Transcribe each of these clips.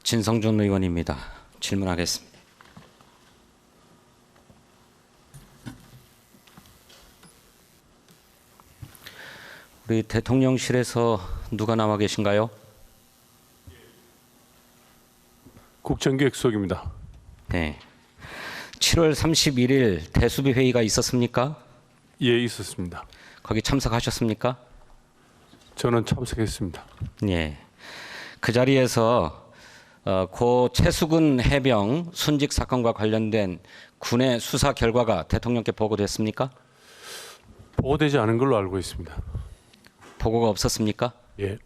진성준 의원입니다. 질문하겠습니다. 우리 대통령실에서 누가 나와 계신가요? 국정기획수석입니다. 네. 7월 31일 대수비 회의가 있었습니까? 예, 있었습니다. 거기 참석하셨습니까? 저는 참석했습니다. 예. 그 자리에서 고 최수근 해병 순직 사건과 관련된 군의 수사 결과가 대통령께 보고됐습니까? 보고되지 않은 걸로 알고 있습니다. 보고가 없었습니까? 예.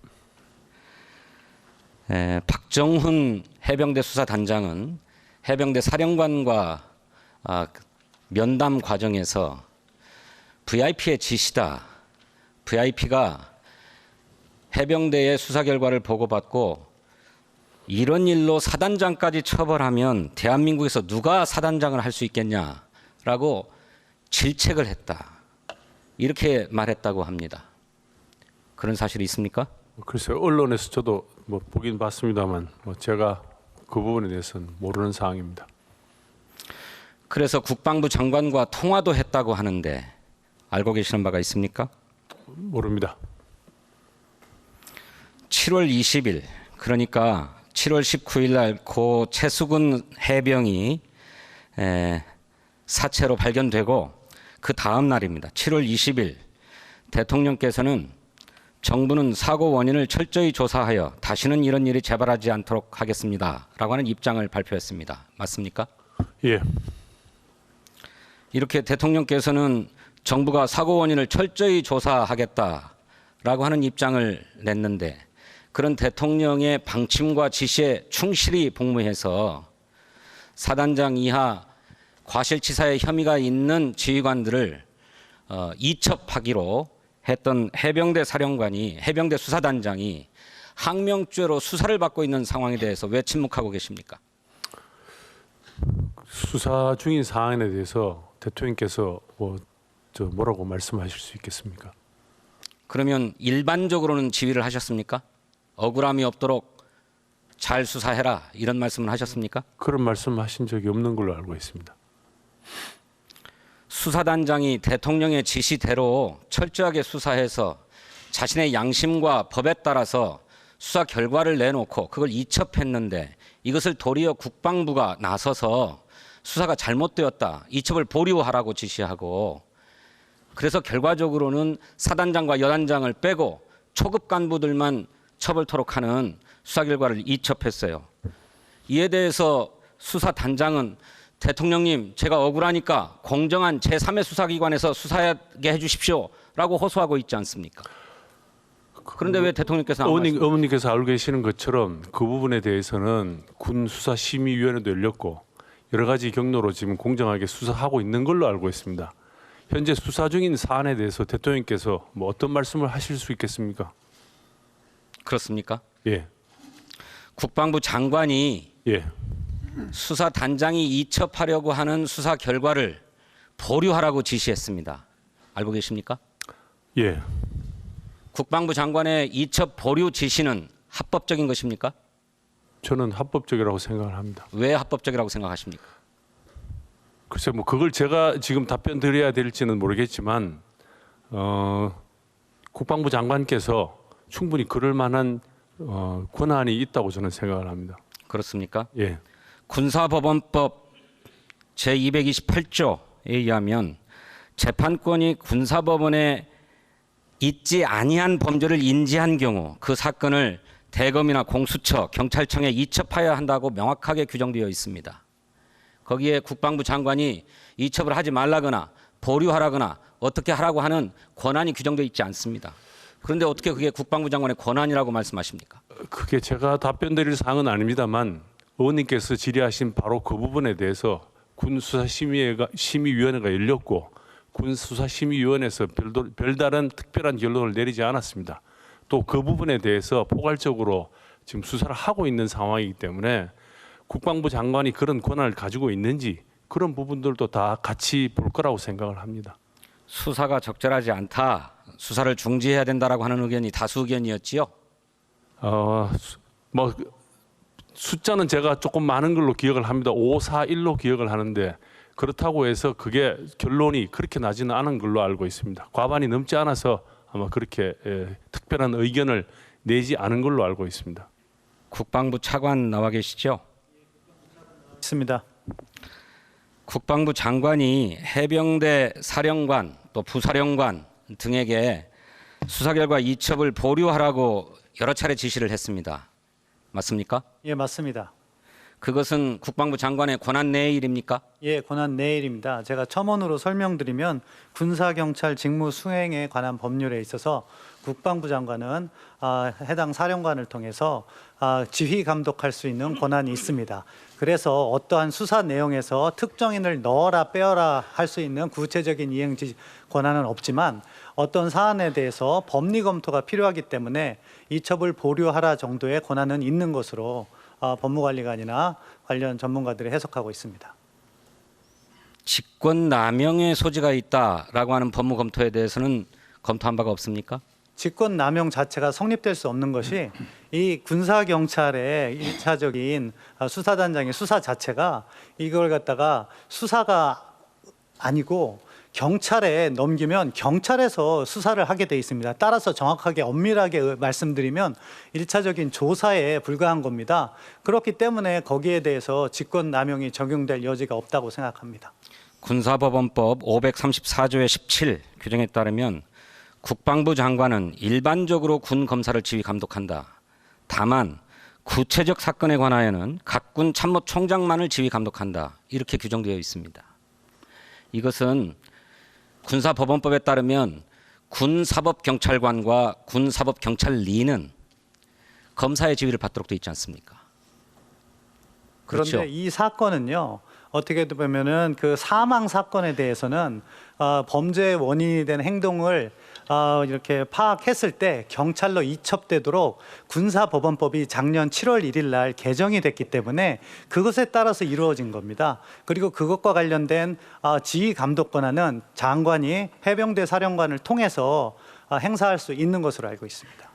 박정훈 해병대 수사단장은 해병대 사령관과 면담 과정에서 VIP의 지시다. VIP가 해병대의 수사 결과를 보고받고 이런 일로 사단장까지 처벌하면 대한민국에서 누가 사단장을 할 수 있겠냐라고 질책을 했다. 이렇게 말했다고 합니다. 그런 사실이 있습니까? 글쎄요, 언론에서 저도 보긴 봤습니다만 제가 그 부분에 대해서는 모르는 사항입니다. 그래서 국방부 장관과 통화도 했다고 하는데 알고 계시는 바가 있습니까? 모릅니다. 7월 20일 그러니까 7월 19일 날 고 최수근 해병이 사체로 발견되고 그 다음 날입니다. 7월 20일 대통령께서는 정부는 사고 원인을 철저히 조사하여 다시는 이런 일이 재발하지 않도록 하겠습니다. 라고 하는 입장을 발표했습니다. 맞습니까? 예. 이렇게 대통령께서는 정부가 사고 원인을 철저히 조사하겠다라고 하는 입장을 냈는데 그런 대통령의 방침과 지시에 충실히 복무해서 사단장 이하 과실치사의 혐의가 있는 지휘관들을 이첩하기로 했던 해병대 사령관이 해병대 수사단장이 항명죄로 수사를 받고 있는 상황에 대해서 왜 침묵하고 계십니까? 수사 중인 사안에 대해서 대통령께서 뭐라고 말씀하실 수 있겠습니까? 그러면 일반적으로는 지휘를 하셨습니까? 억울함이 없도록 잘 수사해라 이런 말씀을 하셨습니까? 그런 말씀하신 적이 없는 걸로 알고 있습니다. 수사단장이 대통령의 지시대로 철저하게 수사해서 자신의 양심과 법에 따라서 수사 결과를 내놓고 그걸 이첩했는데 이것을 도리어 국방부가 나서서 수사가 잘못되었다. 이첩을 보류하라고 지시하고 그래서 결과적으로는 사단장과 여단장을 빼고 초급 간부들만 처벌토록 하는 수사 결과를 이첩했어요. 이에 대해서 수사단장은 대통령님 제가 억울하니까 공정한 제3의 수사기관에서 수사하게 해주십시오 라고 호소하고 있지 않습니까? 그런데 왜 대통령께서 어머니께서 알고 계시는 것처럼 그 부분에 대해서는 군 수사심의위원회도 열렸고 여러 가지 경로로 지금 공정하게 수사하고 있는 걸로 알고 있습니다. 현재 수사 중인 사안에 대해서 대통령께서 어떤 말씀을 하실 수 있겠습니까? 그렇습니까? 예. 국방부 장관이 예. 수사단장이 이첩하려고 하는 수사 결과를 보류하라고 지시했습니다. 알고 계십니까? 예. 국방부 장관의 이첩 보류 지시는 합법적인 것입니까? 저는 합법적이라고 생각을 합니다. 왜 합법적이라고 생각하십니까? 글쎄 그걸 제가 지금 답변 드려야 될지는 모르겠지만 국방부 장관께서 충분히 그럴 만한 권한이 있다고 저는 생각을 합니다. 그렇습니까? 예. 군사법원법 제228조에 의하면 재판권이 군사법원에 있지 아니한 범죄를 인지한 경우 그 사건을 대검이나 공수처, 경찰청에 이첩하여야 한다고 명확하게 규정되어 있습니다. 거기에 국방부 장관이 이첩을 하지 말라거나 보류하라거나 어떻게 하라고 하는 권한이 규정되어 있지 않습니다. 그런데 어떻게 그게 국방부 장관의 권한이라고 말씀하십니까? 그게 제가 답변 드릴 사항은 아닙니다만 의원님께서 질의하신 바로 그 부분에 대해서 군수사심의위원회가 열렸고 군수사심의위원회에서 별다른 특별한 결론을 내리지 않았습니다. 또 그 부분에 대해서 포괄적으로 지금 수사를 하고 있는 상황이기 때문에 국방부 장관이 그런 권한을 가지고 있는지 그런 부분들도 다 같이 볼 거라고 생각을 합니다. 수사가 적절하지 않다. 수사를 중지해야 된다라고 하는 의견이 다수 의견이었지요. 숫자는 제가 조금 많은 걸로 기억을 합니다. 541로 기억을 하는데 그렇다고 해서 그게 결론이 그렇게 나지는 않은 걸로 알고 있습니다. 과반이 넘지 않아서 아마 그렇게 특별한 의견을 내지 않은 걸로 알고 있습니다. 국방부 차관 나와 계시죠? 있습니다. 국방부 장관이 해병대 사령관 또 부사령관 등에게 수사 결과 이첩을 보류하라고 여러 차례 지시를 했습니다. 맞습니까? 예, 맞습니다. 그것은 국방부 장관의 권한 내의 일입니까? 예, 권한 내일입니다. 제가 첨언으로 설명드리면 군사경찰 직무 수행에 관한 법률에 있어서 국방부 장관은 해당 사령관을 통해서 지휘 감독할 수 있는 권한이 있습니다. 그래서 어떠한 수사 내용에서 특정인을 넣어라 빼어라 할 수 있는 구체적인 이행 권한은 없지만 어떤 사안에 대해서 법리 검토가 필요하기 때문에 이첩을 보류하라 정도의 권한은 있는 것으로 법무관리관이나 관련 전문가들이 해석하고 있습니다. 직권 남용의 소지가 있다라고 하는 법무 검토에 대해서는 검토한 바가 없습니까? 직권 남용 자체가 성립될 수 없는 것이 이 군사 경찰의 일차적인 수사단장의 수사 자체가 이걸 갖다가 수사가 아니고 경찰에 넘기면 경찰에서 수사를 하게 돼 있습니다. 따라서 정확하게 엄밀하게 말씀드리면 일차적인 조사에 불과한 겁니다. 그렇기 때문에 거기에 대해서 직권 남용이 적용될 여지가 없다고 생각합니다. 군사법원법 534조의 17 규정에 따르면 국방부 장관은 일반적으로 군 검사를 지휘 감독한다. 다만 구체적 사건에 관하여는 각군 참모총장만을 지휘 감독한다. 이렇게 규정되어 있습니다. 이것은 군사법원법에 따르면 군사법경찰관과 군사법경찰리는 검사의 지휘를 받도록 되어 있지 않습니까? 그렇죠. 그런데 이 사건은요, 어떻게 보면은 그 사망 사건에 대해서는 범죄의 원인이 된 행동을 이렇게 파악했을 때 경찰로 이첩되도록 군사법원법이 작년 7월 1일 날 개정이 됐기 때문에 그것에 따라서 이루어진 겁니다. 그리고 그것과 관련된 지휘 감독 권한은 장관이 해병대 사령관을 통해서 행사할 수 있는 것으로 알고 있습니다.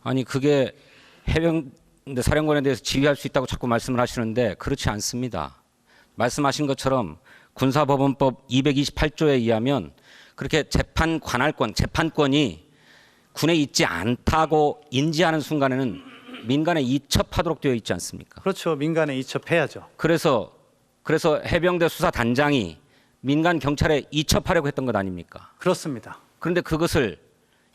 아니 그게 해병대 사령관에 대해서 지휘할 수 있다고 자꾸 말씀을 하시는데 그렇지 않습니다. 말씀하신 것처럼 군사법원법 228조에 의하면 그렇게 재판 관할권, 재판권이 군에 있지 않다고 인지하는 순간에는 민간에 이첩하도록 되어 있지 않습니까? 그렇죠. 민간에 이첩해야죠. 그래서 해병대 수사단장이 민간 경찰에 이첩하려고 했던 것 아닙니까? 그렇습니다. 그런데 그것을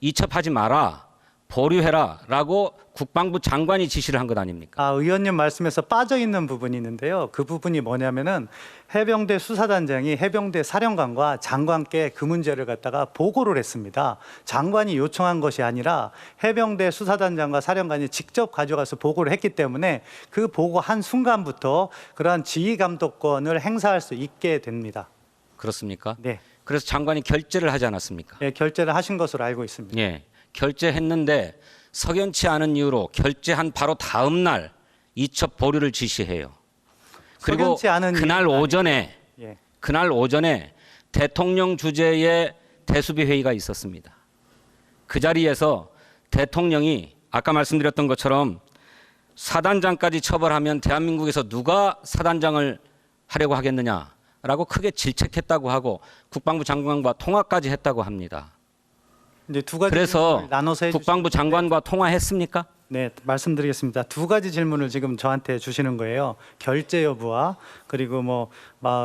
이첩하지 마라, 보류해라라고 국방부 장관이 지시를 한 것 아닙니까? 의원님 말씀에서 빠져 있는 부분이 있는데요. 그 부분이 뭐냐면은 해병대 수사단장이 해병대 사령관과 장관께 그 문제를 갖다가 보고를 했습니다. 장관이 요청한 것이 아니라 해병대 수사단장과 사령관이 직접 가져가서 보고를 했기 때문에 그 보고한 순간부터 그러한 지휘 감독권을 행사할 수 있게 됩니다. 그렇습니까? 네. 그래서 장관이 결재를 하지 않았습니까? 예, 결재를 하신 것으로 알고 있습니다. 예, 결재했는데 석연치 않은 이유로 결재한 바로 다음 날 이첩 보류를 지시해요. 그리고 석연치 않은 그날 이유는 오전에 예. 그날 오전에 대통령 주재의 대수비 회의가 있었습니다. 그 자리에서 대통령이 아까 말씀드렸던 것처럼 사단장까지 처벌하면 대한민국에서 누가 사단장을 하려고 하겠느냐라고 크게 질책했다고 하고 국방부 장관과 통화까지 했다고 합니다. 이제 두 가지 그래서 질문을 나눠서 국방부 장관과 통화했습니까? 네, 말씀드리겠습니다. 두 가지 질문을 지금 저한테 주시는 거예요. 결재 여부와 그리고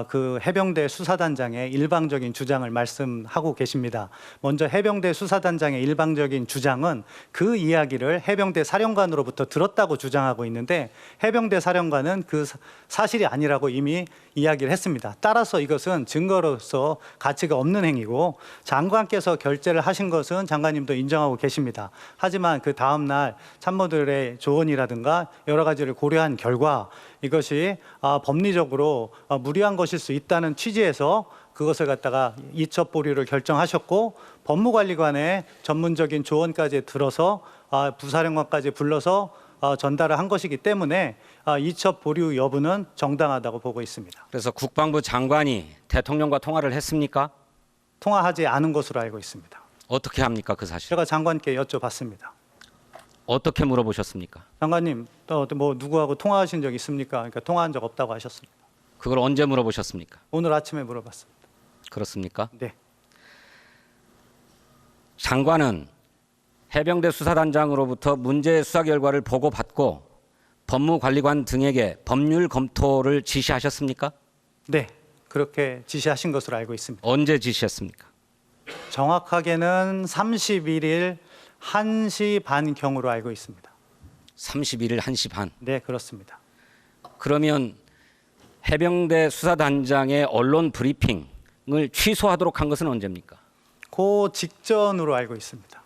그 해병대 수사단장의 일방적인 주장을 말씀하고 계십니다. 먼저 해병대 수사단장의 일방적인 주장은 그 이야기를 해병대 사령관으로부터 들었다고 주장하고 있는데 해병대 사령관은 그 사실이 아니라고 이미 이야기를 했습니다. 따라서 이것은 증거로서 가치가 없는 행위고 장관께서 결재를 하신 것은 장관님도 인정하고 계십니다. 하지만 그 다음 날 참모들의 조언이라든가 여러 가지를 고려한 결과 이것이 법리적으로 무리한 것일 수 있다는 취지에서 그것을 갖다가 이첩 보류를 결정하셨고 법무관리관의 전문적인 조언까지 들어서 부사령관까지 불러서 전달을 한 것이기 때문에 이첩 보류 여부는 정당하다고 보고 있습니다. 그래서 국방부 장관이 대통령과 통화를 했습니까? 통화하지 않은 것으로 알고 있습니다. 어떻게 합니까 그 사실? 제가 장관께 여쭤봤습니다. 어떻게 물어보셨습니까? 장관님 또 뭐 누구하고 통화하신 적 있습니까? 그러니까 통화한 적 없다고 하셨습니다. 그걸 언제 물어보셨습니까? 오늘 아침에 물어봤습니다. 그렇습니까? 네. 장관은 해병대 수사단장으로부터 문제의 수사 결과를 보고받고 법무관리관 등에게 법률 검토를 지시하셨습니까? 네. 그렇게 지시하신 것으로 알고 있습니다. 언제 지시했습니까? 정확하게는 31일 1시 반 경으로 알고 있습니다. 31일 1시 반. 네, 그렇습니다. 그러면 해병대 수사단장의 언론 브리핑을 취소하도록 한 것은 언제입니까? 그 직전으로 알고 있습니다.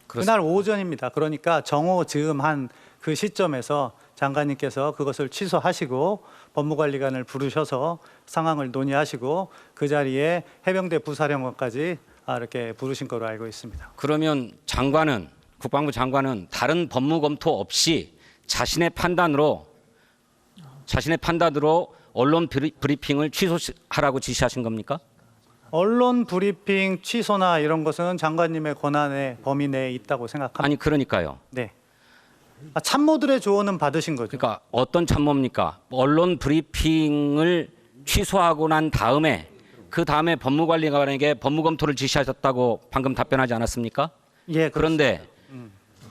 그날 오전입니다. 그러니까 정오 즈음한 그 시점에서 장관님께서 그것을 취소하시고 법무관리관을 부르셔서 상황을 논의하시고 그 자리에 해병대 부사령관까지 이렇게 부르신 거로 알고 있습니다. 그러면 장관은 국방부 장관은 다른 법무 검토 없이 자신의 판단으로 언론 브리핑을 취소하라고 지시하신 겁니까? 언론 브리핑 취소나 이런 것은 장관님의 권한의 범위 내에 있다고 생각합니다. 아니 그러니까요. 네. 참모들의 조언은 받으신 거죠. 그러니까 어떤 참모입니까? 언론 브리핑을 취소하고 난 다음에 그 다음에 법무관리관에게 법무검토를 지시하셨다고 방금 답변하지 않았습니까? 예. 그런데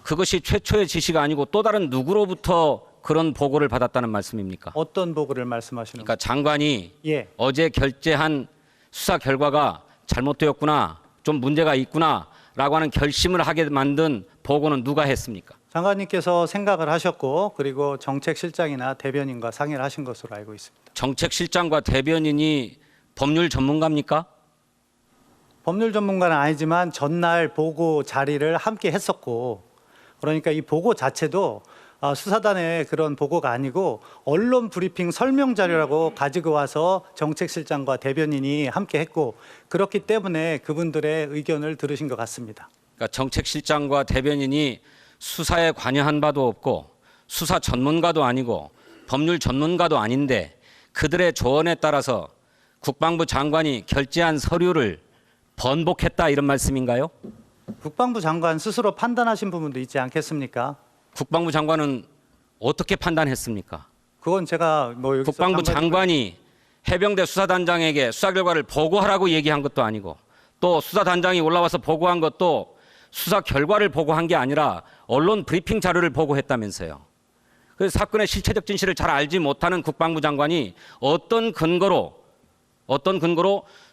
그것이 최초의 지시가 아니고 또 다른 누구로부터 그런 보고를 받았다는 말씀입니까? 어떤 보고를 말씀하시는 그러니까 장관이 예. 어제 결재한 수사 결과가 잘못되었구나, 좀 문제가 있구나라고 하는 결심을 하게 만든 보고는 누가 했습니까? 장관님께서 생각을 하셨고 그리고 정책실장이나 대변인과 상의를 하신 것으로 알고 있습니다. 정책실장과 대변인이 법률 전문가입니까? 법률 전문가는 아니지만 전날 보고 자리를 함께 했었고 그러니까 이 보고 자체도 수사단의 그런 보고가 아니고 언론 브리핑 설명 자료라고 가지고 와서 정책실장과 대변인이 함께 했고 그렇기 때문에 그분들의 의견을 들으신 것 같습니다. 그러니까 정책실장과 대변인이 수사에 관여한 바도 없고 수사 전문가도 아니고 법률 전문가도 아닌데 그들의 조언에 따라서 국방부 장관이 결재한 서류를 번복했다 이런 말씀인가요? 국방부 장관 스스로 판단하신 부분도 있지 않겠습니까? 국방부 장관은 어떻게 판단했습니까? 그건 제가 뭐 여기서 국방부 장관이 해병대 수사단장에게 수사 결과를 보고하라고 얘기한 것도 아니고 또 수사단장이 올라와서 보고한 것도 수사 결과를 보고한 게 아니라 언론 브리핑 자료를 보고했다면서요. 그래서 사건의 실체적 진실을 잘 알지 못하는 국방부 장관이 어떤 근거로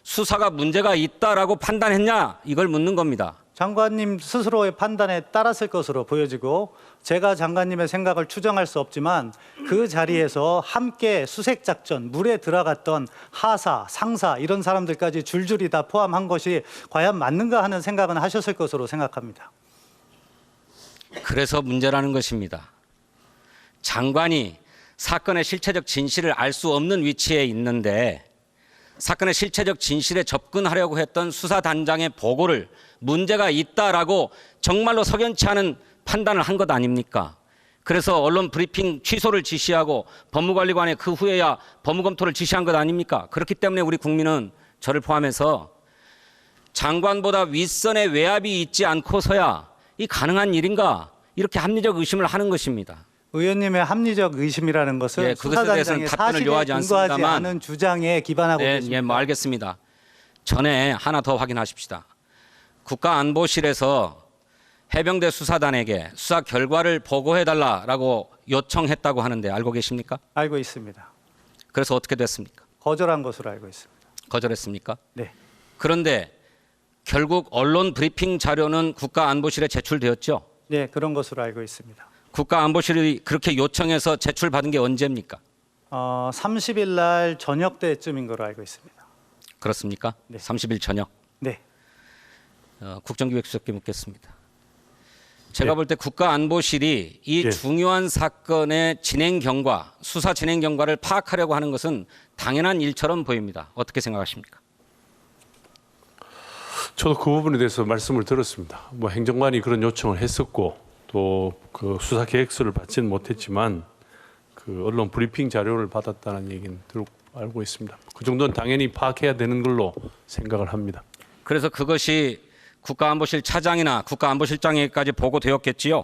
수사가 문제가 있다라고 판단했냐 이걸 묻는 겁니다. 장관님 스스로의 판단에 따랐을 것으로 보여지고 제가 장관님의 생각을 추정할 수 없지만 그 자리에서 함께 수색작전, 물에 들어갔던 하사, 상사 이런 사람들까지 줄줄이 다 포함한 것이 과연 맞는가 하는 생각은 하셨을 것으로 생각합니다. 그래서 문제라는 것입니다. 장관이 사건의 실체적 진실을 알 수 없는 위치에 있는데 사건의 실체적 진실에 접근하려고 했던 수사단장의 보고를 문제가 있다라고 정말로 석연치 않은 판단을 한 것 아닙니까? 그래서 언론 브리핑 취소를 지시하고 법무관리관에 그 후에야 법무검토를 지시한 것 아닙니까? 그렇기 때문에 우리 국민은 저를 포함해서 장관보다 윗선의 외압이 있지 않고서야 이 가능한 일인가 이렇게 합리적 의심을 하는 것입니다. 의원님의 합리적 의심이라는 것은 예, 그것에 대해서는 수사단장의 답변을 사실에 요하지 근거하지 않습니다만 않은 주장에 기반하고 네, 계십니다. 예, 뭐 알겠습니다. 전에 하나 더 확인하십시다. 국가안보실에서 해병대 수사단에게 수사 결과를 보고해달라라고 요청했다고 하는데 알고 계십니까? 알고 있습니다. 그래서 어떻게 됐습니까? 거절한 것으로 알고 있습니다. 거절했습니까? 네. 그런데 결국 언론 브리핑 자료는 국가안보실에 제출되었죠. 네, 그런 것으로 알고 있습니다. 국가안보실이 그렇게 요청해서 제출받은 게 언제입니까? 30일 날 저녁 때쯤인 거로 알고 있습니다. 그렇습니까? 네. 30일 저녁. 네. 국정기획수석께 묻겠습니다. 제가 예. 볼 때 국가안보실이 이 예. 중요한 사건의 진행 경과, 수사 진행 경과를 파악하려고 하는 것은 당연한 일처럼 보입니다. 어떻게 생각하십니까? 저도 그 부분에 대해서 말씀을 들었습니다. 뭐 행정관이 그런 요청을 했었고 또 그 수사 계획서를 받지는 못했지만 그 언론 브리핑 자료를 받았다는 얘기는 알고 있습니다. 그 정도는 당연히 파악해야 되는 걸로 생각을 합니다. 그래서 그것이 국가안보실 차장이나 국가안보실장에게까지 보고되었겠지요.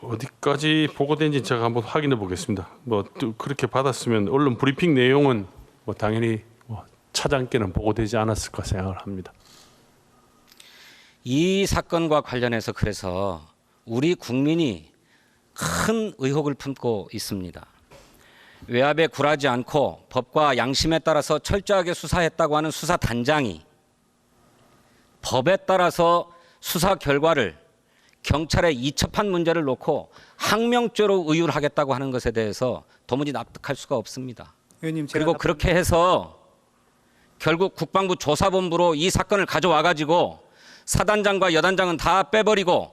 어디까지 보고된지 제가 한번 확인해 보겠습니다. 뭐 또 그렇게 받았으면 언론 브리핑 내용은 뭐 당연히 뭐 차장께는 보고되지 않았을까 생각을 합니다. 이 사건과 관련해서 그래서 우리 국민이 큰 의혹을 품고 있습니다. 외압에 굴하지 않고 법과 양심에 따라서 철저하게 수사했다고 하는 수사단장이 법에 따라서 수사 결과를 경찰에 이첩한 문제를 놓고 항명죄로 의율하겠다고 하는 것에 대해서 도무지 납득할 수가 없습니다. 의원님, 제가 그리고 그렇게 해서 결국 국방부 조사본부로 이 사건을 가져와 가지고 사단장과 여단장은 다 빼버리고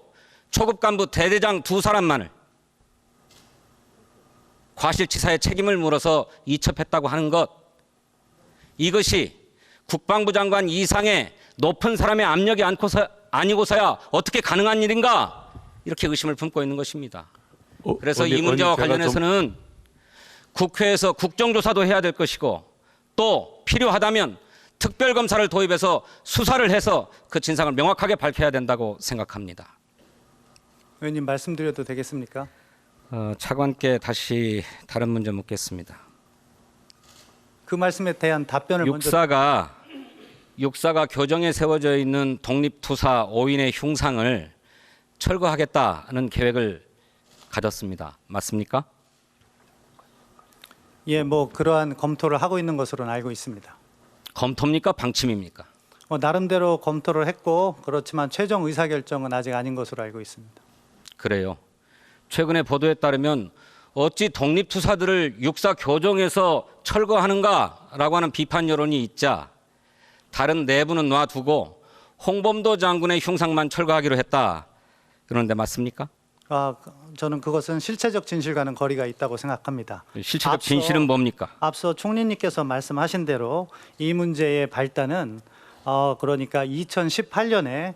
초급 간부 대대장 두 사람만을 과실치사의 책임을 물어서 이첩했다고 하는 것, 이것이 국방부 장관 이상의 높은 사람의 압력이 아니고서야 어떻게 가능한 일인가, 이렇게 의심을 품고 있는 것입니다. 그래서 이 문제와 관련해서는 국회에서 국정조사도 해야 될 것이고 또 필요하다면 특별검사를 도입해서 수사를 해서 그 진상을 명확하게 밝혀야 된다고 생각합니다. 의원님 말씀드려도 되겠습니까? 차관께 다시 다른 문제 묻겠습니다. 그 말씀에 대한 답변을 육사가 교정에 세워져 있는 독립투사 5인의 흉상을 철거하겠다는 계획을 가졌습니다. 맞습니까? 예, 뭐 그러한 검토를 하고 있는 것으로는 알고 있습니다. 검토입니까? 방침입니까? 나름대로 검토를 했고 그렇지만 최종 의사결정은 아직 아닌 것으로 알고 있습니다. 그래요. 최근에 보도에 따르면 어찌 독립투사들을 육사 교정에서 철거하는가라고 하는 비판 여론이 있자 다른 내부는 놔두고 홍범도 장군의 흉상만 철거하기로 했다. 그런데 맞습니까? 저는 그것은 실체적 진실과는 거리가 있다고 생각합니다. 실체적 진실은 뭡니까? 앞서 총리님께서 말씀하신 대로 이 문제의 발단은 그러니까 2018년에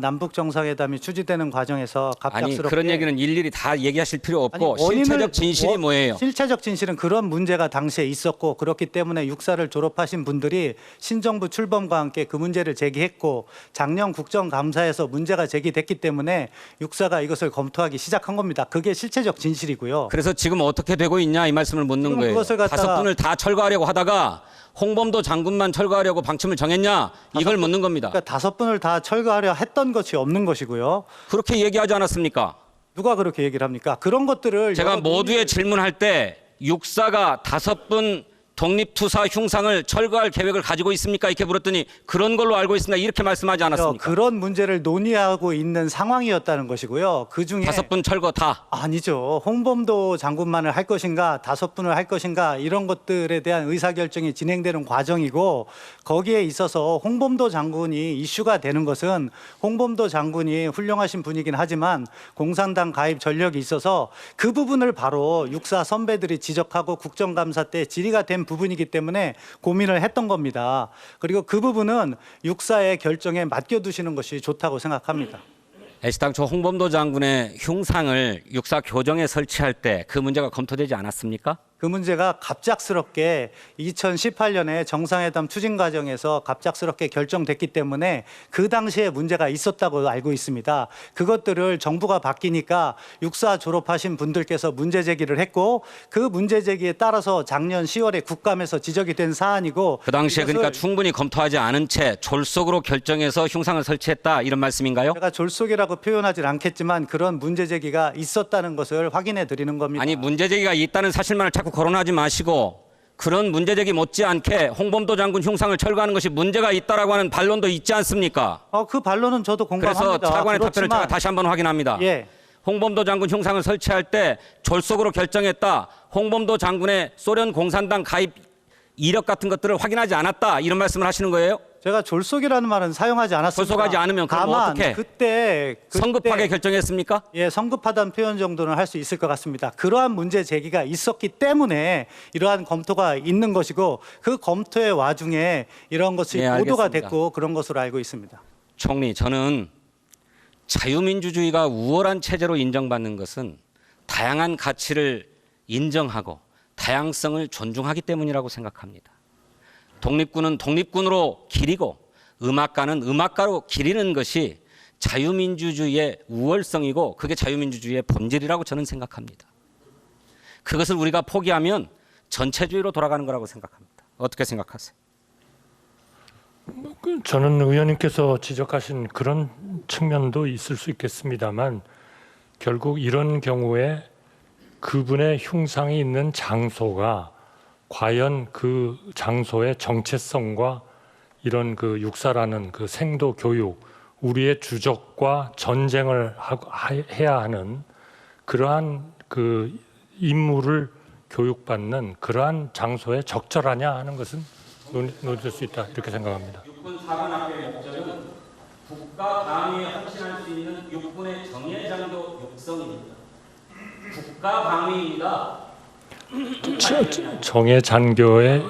남북 정상회담이 추진되는 과정에서 갑작스럽게 그런 얘기는 일일이 다 얘기하실 필요 없고 실체적 진실이 뭐예요? 실체적 진실은 그런 문제가 당시에 있었고 그렇기 때문에 육사를 졸업하신 분들이 신정부 출범과 함께 그 문제를 제기했고 작년 국정감사에서 문제가 제기됐기 때문에 육사가 이것을 검토하기 시작한 겁니다. 그게 실체적 진실이고요. 그래서 지금 어떻게 되고 있냐 이 말씀을 묻는 거예요. 그것을 다섯 분을 다 철거하려고 하다가 홍범도 장군만 철거하려고 방침을 정했냐 이걸 묻는 겁니다. 그러니까 5분을 다 철거하려 했던 것이 없는 것이고요. 그렇게 얘기하지 않았습니까? 누가 그렇게 얘기를 합니까? 그런 것들을 제가 모두의 질문할 때 육사가 5분 독립투사 흉상을 철거할 계획을 가지고 있습니까? 이렇게 물었더니 그런 걸로 알고 있습니다. 이렇게 말씀하지 않았습니까? 그런 문제를 논의하고 있는 상황이었다는 것이고요. 그중에 5분 철거 다. 아니죠. 홍범도 장군만을 할 것인가 5분을 할 것인가 이런 것들에 대한 의사결정이 진행되는 과정이고 거기에 있어서 홍범도 장군이 이슈가 되는 것은 홍범도 장군이 훌륭하신 분이긴 하지만 공산당 가입 전력이 있어서 그 부분을 바로 육사 선배들이 지적하고 국정감사 때 질의가 된 부분이기 때문에 고민을 했던 겁니다. 그리고 그 부분은 육사의 결정에 맡겨두시는 것이 좋다고 생각합니다. 애시당초 홍범도 장군의 흉상을 육사 교정에 설치할 때 그 문제가 검토되지 않았습니까? 그 문제가 갑작스럽게 2018년에 정상회담 추진 과정에서 갑작스럽게 결정됐기 때문에 그 당시에 문제가 있었다고 알고 있습니다. 그것들을 정부가 바뀌니까 육사 졸업하신 분들께서 문제 제기를 했고 그 문제 제기에 따라서 작년 10월에 국감에서 지적이 된 사안이고 그 당시에 그러니까 충분히 검토하지 않은 채 졸속으로 결정해서 흉상을 설치했다 이런 말씀인가요? 제가 졸속이라고 표현하진 않겠지만 그런 문제 제기가 있었다는 것을 확인해 드리는 겁니다. 아니 문제 제기가 있다는 사실만을 자꾸 거론하지 마시고 그런 문제 제기 못지않게 홍범도 장군 흉상을 철거하는 것이 문제가 있다라고 하는 반론도 있지 않습니까? 그 반론은 저도 공감합니다. 그래서 차관의 답변을 제가 다시 한번 확인합니다. 예. 홍범도 장군 흉상을 설치할 때 졸속으로 결정했다. 홍범도 장군의 소련 공산당 가입 이력 같은 것들을 확인하지 않았다. 이런 말씀을 하시는 거예요? 제가 졸속이라는 말은 사용하지 않았습니다. 졸속하지 않으면 그럼 다만 어떻게? 그때 성급하게 결정했습니까? 예, 성급하다는 표현 정도는 할 수 있을 것 같습니다. 그러한 문제 제기가 있었기 때문에 이러한 검토가 있는 것이고 그 검토의 와중에 이런 것이 보도가 알겠습니다. 됐고 그런 것으로 알고 있습니다. 총리, 저는 자유민주주의가 우월한 체제로 인정받는 것은 다양한 가치를 인정하고 다양성을 존중하기 때문이라고 생각합니다. 독립군은 독립군으로 기리고 음악가는 음악가로 기리는 것이 자유민주주의의 우월성이고 그게 자유민주주의의 본질이라고 저는 생각합니다. 그것을 우리가 포기하면 전체주의로 돌아가는 거라고 생각합니다. 어떻게 생각하세요? 저는 의원님께서 지적하신 그런 측면도 있을 수 있겠습니다만 결국 이런 경우에 그분의 흉상이 있는 장소가 과연 그 장소의 정체성과 이런 그 육사라는 그 생도 교육, 우리의 주적과 전쟁을 해야 하는 그러한 그 임무를 교육받는 그러한 장소에 적절하냐 하는 것은 논의될 수 있다 이렇게 생각합니다. 육군 사관학교의 목적은 국가 방위에 헌신할 수 있는 육군의 정예장도 육성입니다. 국가 방위입니다. 정예 장교의